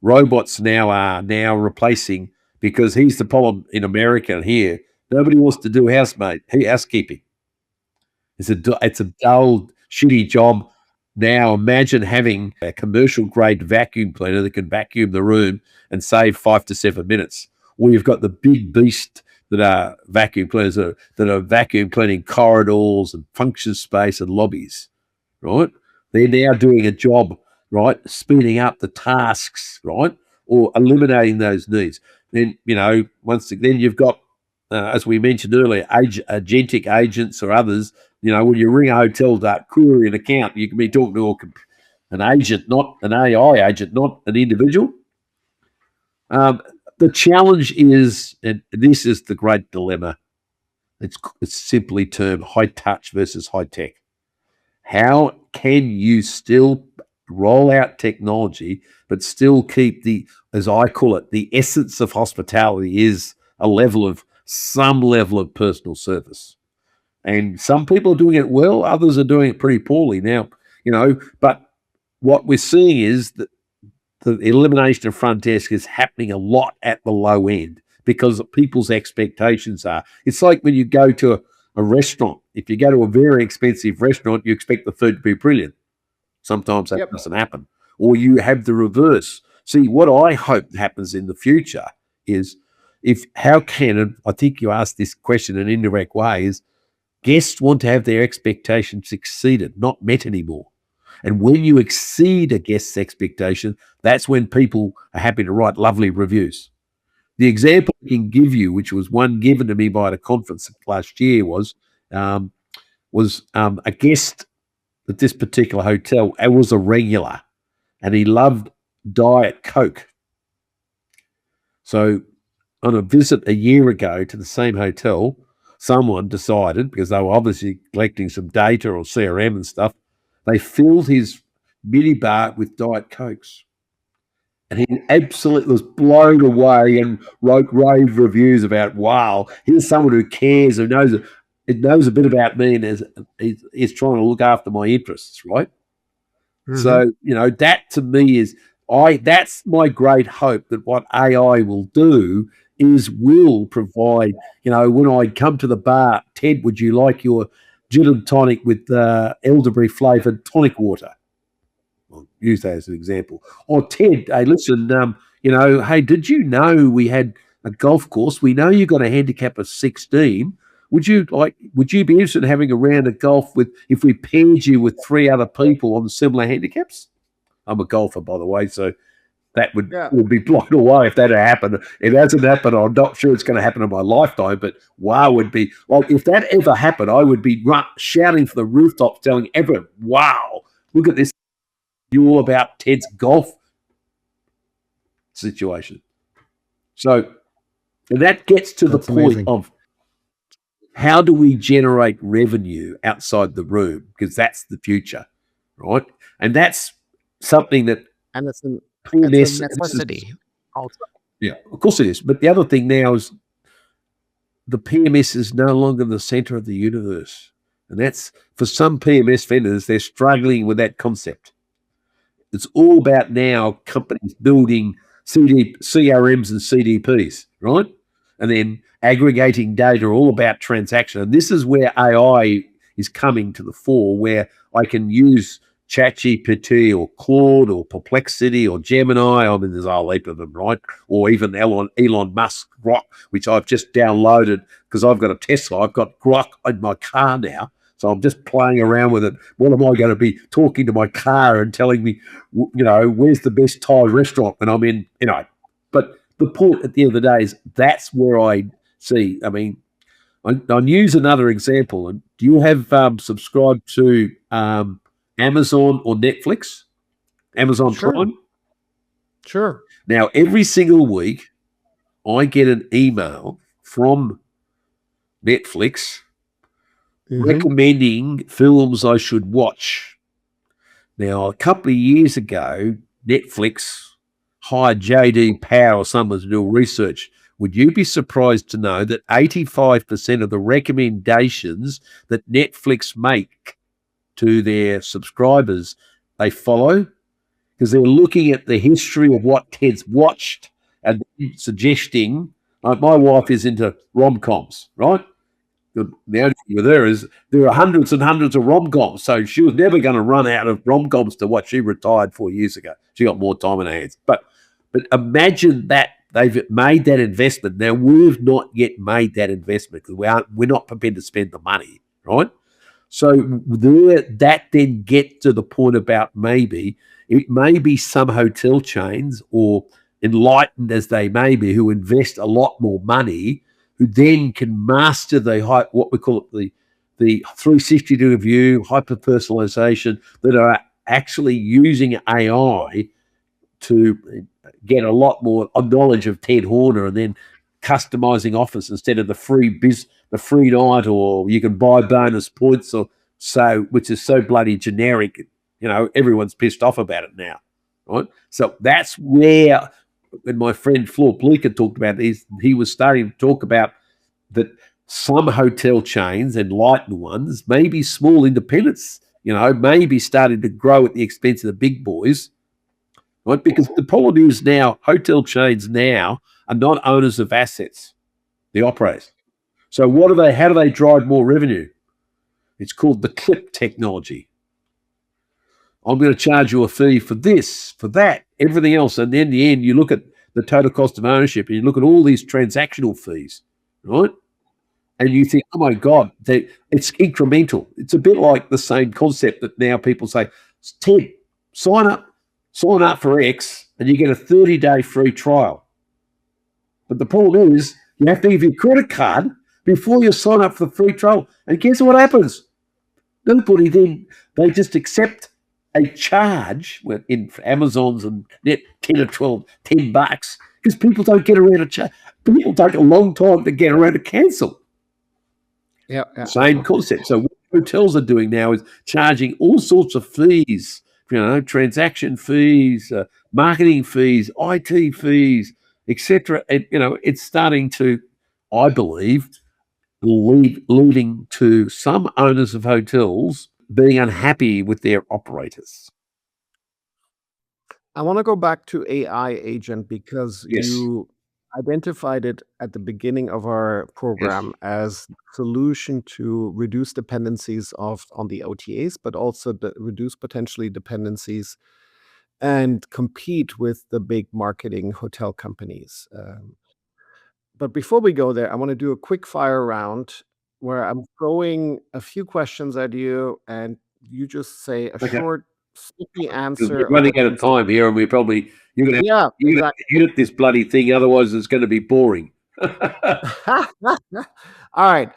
robots are now replacing, because here's the problem in America here. Nobody wants to do housekeeping. It's a dull, shitty job. Now imagine having a commercial grade vacuum cleaner that can vacuum the room and save 5 to 7 minutes. Or you've got the big beast that are vacuum cleaners that are vacuum cleaning corridors and function space and lobbies, right? They're now doing a job, right, speeding up the tasks, right, or eliminating those needs. Then, then you've got, as we mentioned earlier, agentic agents or others. When you ring a hotel to query an account, you can be talking to an agent, not an AI agent, not an individual. The challenge is, and this is the great dilemma, it's simply termed high touch versus high tech. How can you still roll out technology but still keep as I call it, the essence of hospitality is some level of personal service? And some people are doing it well, others are doing it pretty poorly. Now, but what we're seeing is that the elimination of front desk is happening a lot at the low end because people's expectations are. It's like when you go to a restaurant. If you go to a very expensive restaurant, you expect the food to be brilliant. Sometimes that doesn't happen. Or you have the reverse. See, what I hope happens in the future is I think you asked this question in an indirect way, is guests want to have their expectations exceeded, not met anymore. And when you exceed a guest's expectation, that's when people are happy to write lovely reviews. The example I can give you, which was one given to me by a conference last year, was a guest at this particular hotel. It was a regular, and he loved Diet Coke. So on a visit a year ago to the same hotel, someone decided, because they were obviously collecting some data or CRM and stuff, they filled his minibar with Diet Cokes. And he absolutely was blown away and wrote rave reviews about, wow, here's someone who cares, who knows a bit about me and is trying to look after my interests, right? Mm-hmm. So, that to me that's my great hope, that what AI will do will provide, when I come to the bar, Ted, would you like your gin and tonic with elderberry flavoured tonic water? I'll use that as an example. Or Ted, hey, listen, hey, did you know we had a golf course? We know you got a handicap of 16. Would you be interested in having a round of golf if we paired you with 3 other people on similar handicaps? I'm a golfer, by the way, so that would be blown away if that had happened. It hasn't happened. I'm not sure it's going to happen in my lifetime, but wow, would be, well, if that ever happened, I would be shouting from the rooftops, telling everyone, wow, look at this. You're all about Ted's golf situation. So that gets to the point of how do we generate revenue outside the room? Because that's the future, right? And that's something that... And it's a necessity also. Yeah, of course it is. But the other thing now is the PMS is no longer the center of the universe. And that's for some PMS vendors, they're struggling with that concept. It's all about now companies building CRMs and CDPs, right? And then aggregating data all about transaction. And this is where AI is coming to the fore, where I can use ChatGPT or Claude or Perplexity or Gemini. I mean, there's a whole heap of them, right? Or even Elon Musk Grok, which I've just downloaded because I've got a Tesla. I've got Grok in my car now. So I'm just playing around with it. What am I going to be talking to my car and telling me, where's the best Thai restaurant when I'm in, But the point at the end of the day is that's where I see. I mean, I'll use another example. Do you have subscribed to Amazon or Netflix? Amazon Sure. Prime? Sure. Now, every single week, I get an email from Netflix recommending films I should watch. Now, a couple of years ago, Netflix hired JD Power or someone to do research. Would you be surprised to know that 85% of the recommendations that Netflix make to their subscribers, they follow? Because they're looking at the history of what Ted's watched and suggesting, like my wife is into rom-coms, right? The only thing with her is there are hundreds and hundreds of rom-coms, so she was never going to run out of rom-coms to what she retired 4 years ago. She got more time in her hands. But imagine that they've made that investment. Now we've not yet made that investment because we're not prepared to spend the money, right? So that then get to the point about maybe it may be some hotel chains or enlightened as they may be who invest a lot more money who then can master what we call it the 360-degree view, hyper personalization, that are actually using AI to get a lot more knowledge of Ted Horner and then customizing offers instead of the free night, or you can buy bonus points, or so, which is so bloody generic. Everyone's pissed off about it now, right? So that's where, when my friend Floor Bleeker talked about this, he was starting to talk about that some hotel chains, enlightened ones, maybe small independents, maybe starting to grow at the expense of the big boys, right? Because the problem is now hotel chains now are not owners of assets, the operators. So how do they drive more revenue? It's called the clip technology. I'm going to charge you a fee for this, for that, everything else. And then in the end, you look at the total cost of ownership and you look at all these transactional fees, right? And you think, oh my God, it's incremental. It's a bit like the same concept that now people say, Ted, sign up for X and you get a 30-day free trial. But the problem is you have to give your credit card before you sign up for the free trial. And guess what happens? Nobody then, they just accept a charge in Amazon's and net 10 or 12, $10, because people don't get around to charge. People take a long time to get around to cancel. Yeah. Same concept. So what hotels are doing now is charging all sorts of fees, transaction fees, marketing fees, IT fees, etc. It's starting to, I believe, leading to some owners of hotels being unhappy with their operators. I want to go back to AI agent because Yes. you identified it at the beginning of our program as solution to reduce dependencies on the OTAs, but also reduce potentially dependencies and compete with the big marketing hotel companies. But before we go there, I want to do a quick fire round where I'm throwing a few questions at you, and you just say a short, snappy answer. We're running out of time here, and you're going to have to edit this bloody thing, otherwise it's going to be boring. All right.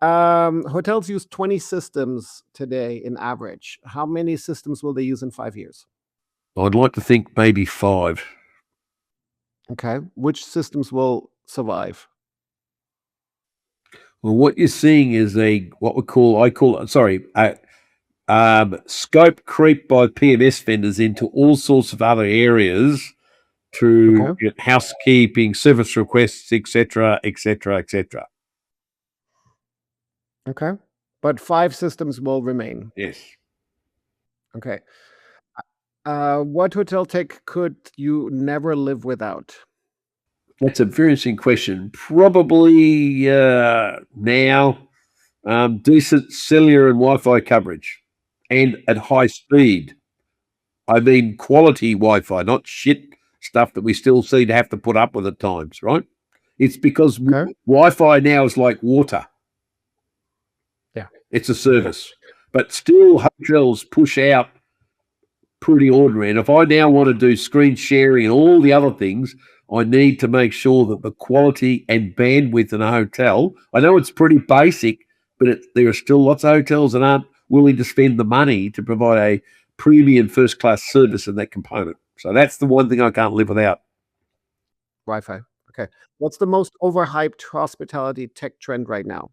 Hotels use 20 systems today in average. How many systems will they use in 5 years? I'd like to think maybe 5. Okay. Which systems will survive? Well, what you're seeing is scope creep by PMS vendors into all sorts of other areas to Okay. housekeeping, service requests, etc., etc., etc. Okay. But 5 systems will remain. Yes. Okay. What hotel tech could you never live without? That's a very interesting question. Probably now decent cellular and Wi-Fi coverage, and at high speed. I mean quality Wi-Fi, not shit stuff that we still seem to have to put up with at times, right? It's because Okay. Wi-Fi now is like water. Yeah. It's a service, but still hotels push out pretty ordinary. And if I now want to do screen sharing and all the other things, I need to make sure that the quality and bandwidth in a hotel, I know it's pretty basic, but there are still lots of hotels that aren't willing to spend the money to provide a premium first class service in that component. So that's the one thing I can't live without. Wi-Fi. Okay. What's the most overhyped hospitality tech trend right now?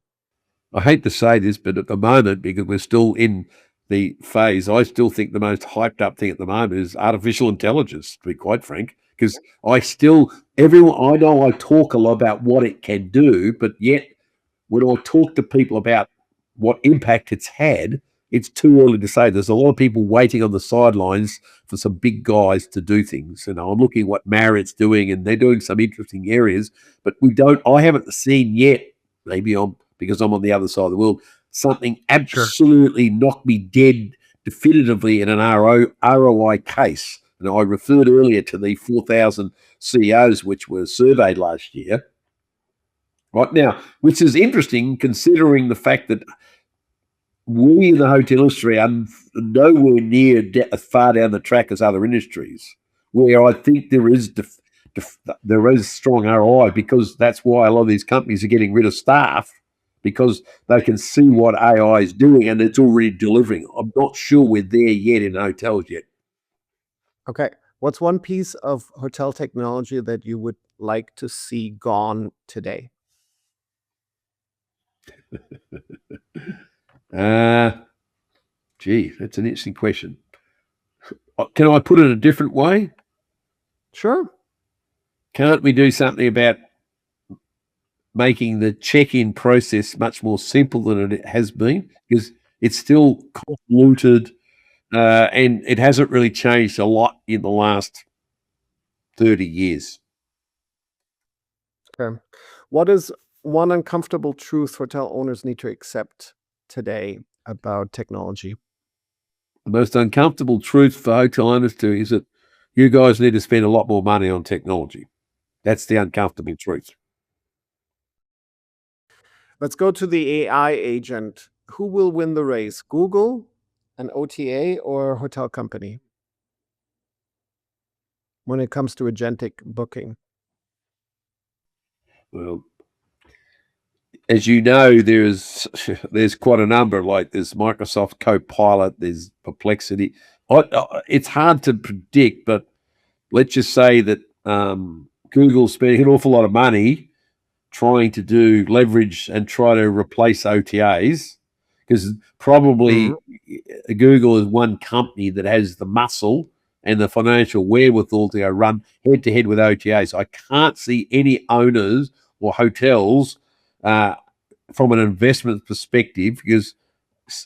I hate to say this, but at the moment, because we're still in the phase, I still think the most hyped up thing at the moment is artificial intelligence, to be quite frank. Because everyone, I know I talk a lot about what it can do, but yet when I talk to people about what impact it's had, it's too early to say. There's a lot of people waiting on the sidelines for some big guys to do things. I'm looking at what Marriott's doing, and they're doing some interesting areas, but I haven't seen yet, maybe because I'm on the other side of the world, something absolutely knock me dead definitively in an ROI case. And I referred earlier to the 4,000 CEOs which were surveyed last year. Right now, which is interesting considering the fact that we in the hotel industry are nowhere near as far down the track as other industries, where I think there is strong ROI, because that's why a lot of these companies are getting rid of staff, because they can see what AI is doing and it's already delivering. I'm not sure we're there yet in hotels yet. Okay. What's one piece of hotel technology that you would like to see gone today? Gee, that's an interesting question. Can I put it a different way? Sure. Can't we do something about making the check-in process much more simple than it has been? Because it's still convoluted, and it hasn't really changed a lot in the last 30 years. Okay. What is one uncomfortable truth hotel owners need to accept today about technology? The most uncomfortable truth for hotel owners too is that you guys need to spend a lot more money on technology. That's the uncomfortable truth. Let's go to the AI agent. Who will win the race? Google, an OTA, or a hotel company when it comes to agentic booking? Well, as you know, there's quite a number. Like there's Microsoft Copilot, there's Perplexity. It's hard to predict, but let's just say that Google's spending an awful lot of money trying to do leverage and try to replace OTAs, because probably Google is one company that has the muscle and the financial wherewithal to go run head to head with OTAs. I can't see any owners or hotels from an investment perspective because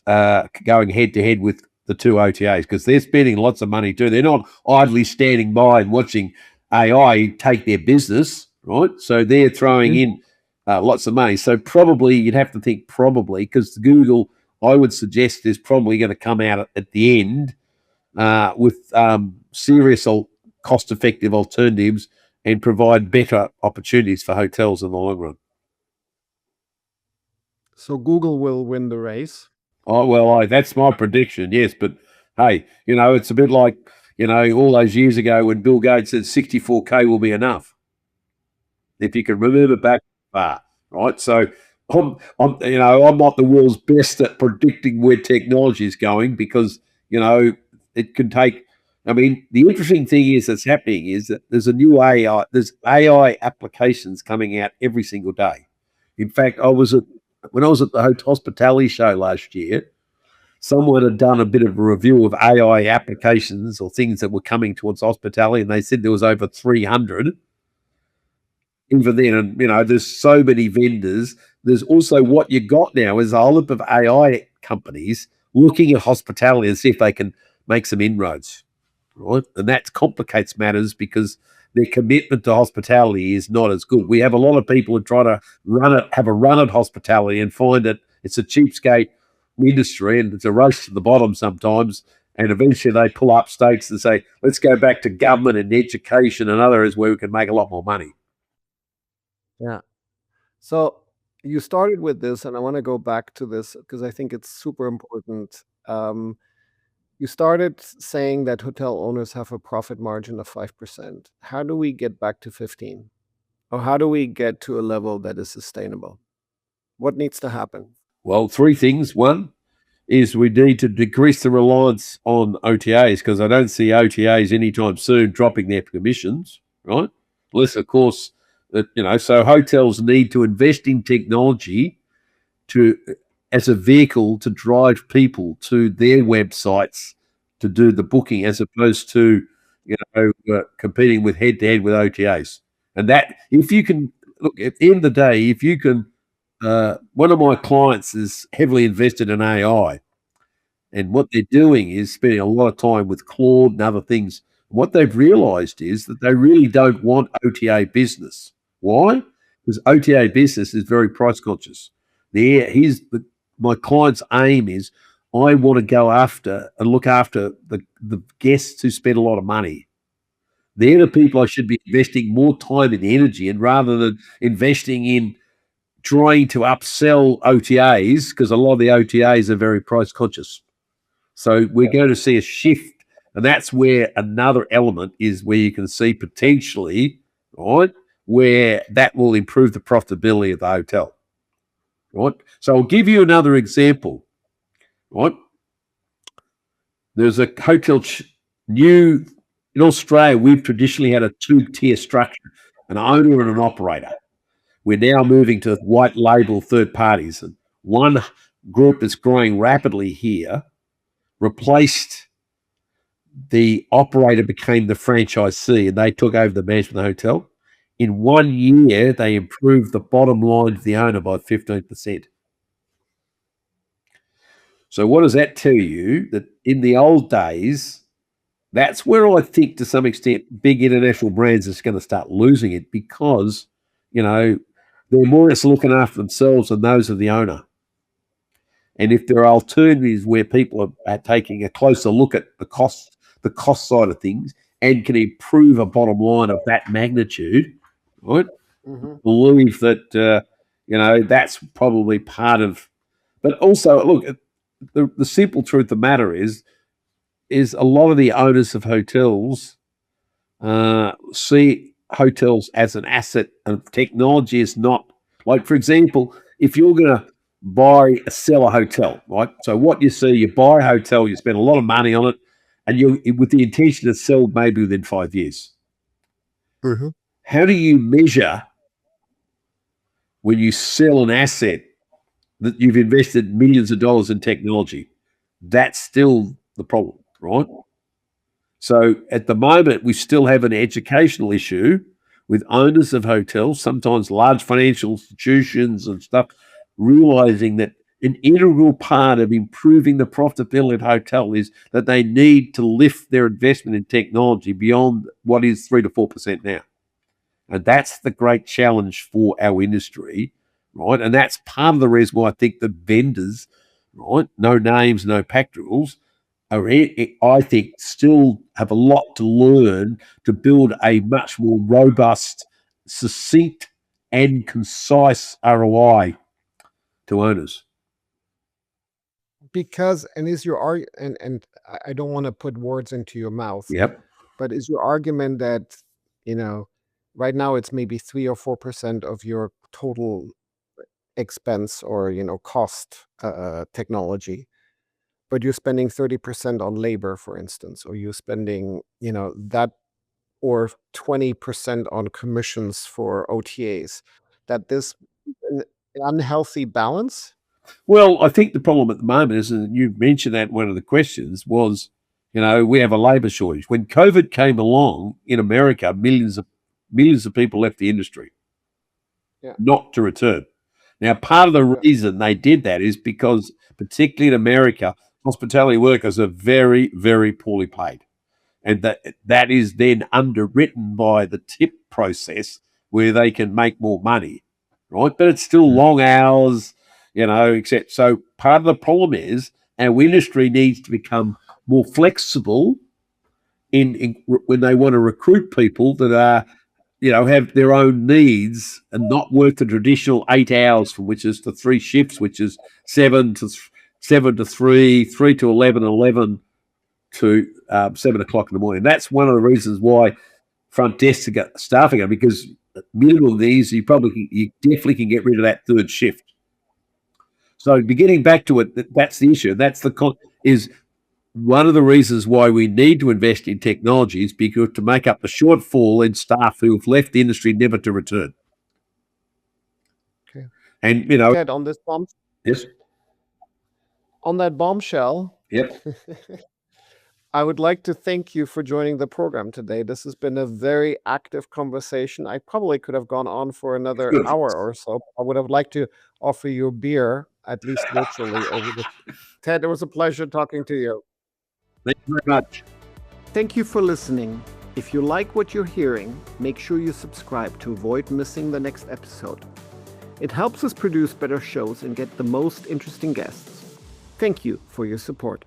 going head to head with the two OTAs, because they're spending lots of money too. They're not idly standing by and watching AI take their business, right? So they're throwing in lots of money. So probably you'd have to think because Google, I would suggest, is probably going to come out at the end with serious cost-effective alternatives and provide better opportunities for hotels in the long run. So Google will win the race. Oh, well, that's my prediction, yes. But hey, it's a bit like, all those years ago when Bill Gates said 64K will be enough. If you can remember back far, right? So I'm not the world's best at predicting where technology is going, because, it can take. I mean, the interesting thing that's happening is that there's there's AI applications coming out every single day. In fact, when I was at the hospitality show last year, someone had done a bit of a review of AI applications or things that were coming towards hospitality, and they said there was over 300 even then. And there's so many vendors. There's also what you got now is a whole heap of AI companies looking at hospitality and see if they can make some inroads, right? And that complicates matters because their commitment to hospitality is not as good. We have a lot of people who try to have a run at hospitality and find that it's a cheapskate industry and it's a race to the bottom sometimes. And eventually they pull up stakes and say, let's go back to government and education and other areas where we can make a lot more money. Yeah. So you started with this, and I want to go back to this because I think it's super important. You started saying that hotel owners have a profit margin of 5%. How do we get back to 15? Or how do we get to a level that is sustainable? What needs to happen? Well, three things. One is we need to decrease the reliance on OTAs because I don't see OTAs anytime soon dropping their commissions, right? Unless, of course, that so hotels need to invest in technology to as a vehicle to drive people to their websites to do the booking, as opposed to competing with head to head with OTAs. And that if you can look at the end of the day, if you can, one of my clients is heavily invested in AI, and what they're doing is spending a lot of time with Claude and other things. What they've realized is that they really don't want OTA business. Why? Because OTA business is very price conscious. My client's aim is I want to go after and look after the guests who spend a lot of money. They're the people I should be investing more time and energy in rather than investing in trying to upsell OTAs, because a lot of the OTAs are very price conscious. So we're going to see a shift, and that's where another element is where you can see potentially, right, where that will improve the profitability of the hotel, right? So I'll give you another example, right? There's a hotel new in Australia. We've traditionally had a two-tier structure, an owner and an operator. We're now moving to white label third parties, and one group that's growing rapidly here replaced the operator, became the franchisee, and they took over the management of the hotel. In 1 year, they improved the bottom line of the owner by 15%. So what does that tell you? That in the old days, that's where I think to some extent big international brands is going to start losing it, because, they're more or less looking after themselves than those of the owner. And if there are alternatives where people are taking a closer look at the cost side of things and can improve a bottom line of that magnitude, right? Mm-hmm. Believe that that's probably part of. But also, look, the simple truth of the matter is a lot of the owners of hotels see hotels as an asset, and technology is not. Like, for example, if you're going to sell a hotel, right? So what you see, you buy a hotel, you spend a lot of money on it, and you with the intention to sell maybe within 5 years. Mm-hmm. How do you measure when you sell an asset that you've invested millions of dollars in technology? That's still the problem, right? So at the moment, we still have an educational issue with owners of hotels, sometimes large financial institutions and stuff, realizing that an integral part of improving the profitability of hotel is that they need to lift their investment in technology beyond what is 3 to 4% now. And that's the great challenge for our industry, right? And that's part of the reason why I think the vendors, right, no names, no pact rules, I think still have a lot to learn to build a much more robust, succinct, and concise ROI to owners. Because, and is your and I don't want to put words into your mouth, Yep. but is your argument that, right now it's maybe 3 or 4% of your total expense or, cost, technology, but you're spending 30% on labor, for instance, or you're spending, that, or 20% on commissions for OTAs, that this an unhealthy balance? Well, I think the problem at the moment is, and you mentioned that in one of the questions, was, we have a labour shortage. When COVID came along in America, millions of people left the industry, Yeah. not to return. Now, part of the Yeah. reason they did that is because, particularly in America, hospitality workers are very, very poorly paid. And that is then underwritten by the tip process where they can make more money, right? But it's still long hours, except. So part of the problem is our industry needs to become more flexible in when they want to recruit people that are, have their own needs and not work the traditional 8 hours, from which is the three shifts, which is 7 to 3, 3 to 11, 11 to 7 o'clock in the morning. That's one of the reasons why front desks are staffing are, because minimum of these, you definitely can get rid of that third shift. So getting back to it, that's the issue. That's is one of the reasons why we need to invest in technology, is because to make up the shortfall in staff who have left the industry never to return. Okay. And Ted, on this yes, on that bombshell, yep. I would like to thank you for joining the program today. This has been a very active conversation. I probably could have gone on for another Good. hour or so. I would have liked to offer you a beer, at least virtually, over the. Ted, it was a pleasure talking to you. Thank you very much. Thank you for listening. If you like what you're hearing, make sure you subscribe to avoid missing the next episode. It helps us produce better shows and get the most interesting guests. Thank you for your support.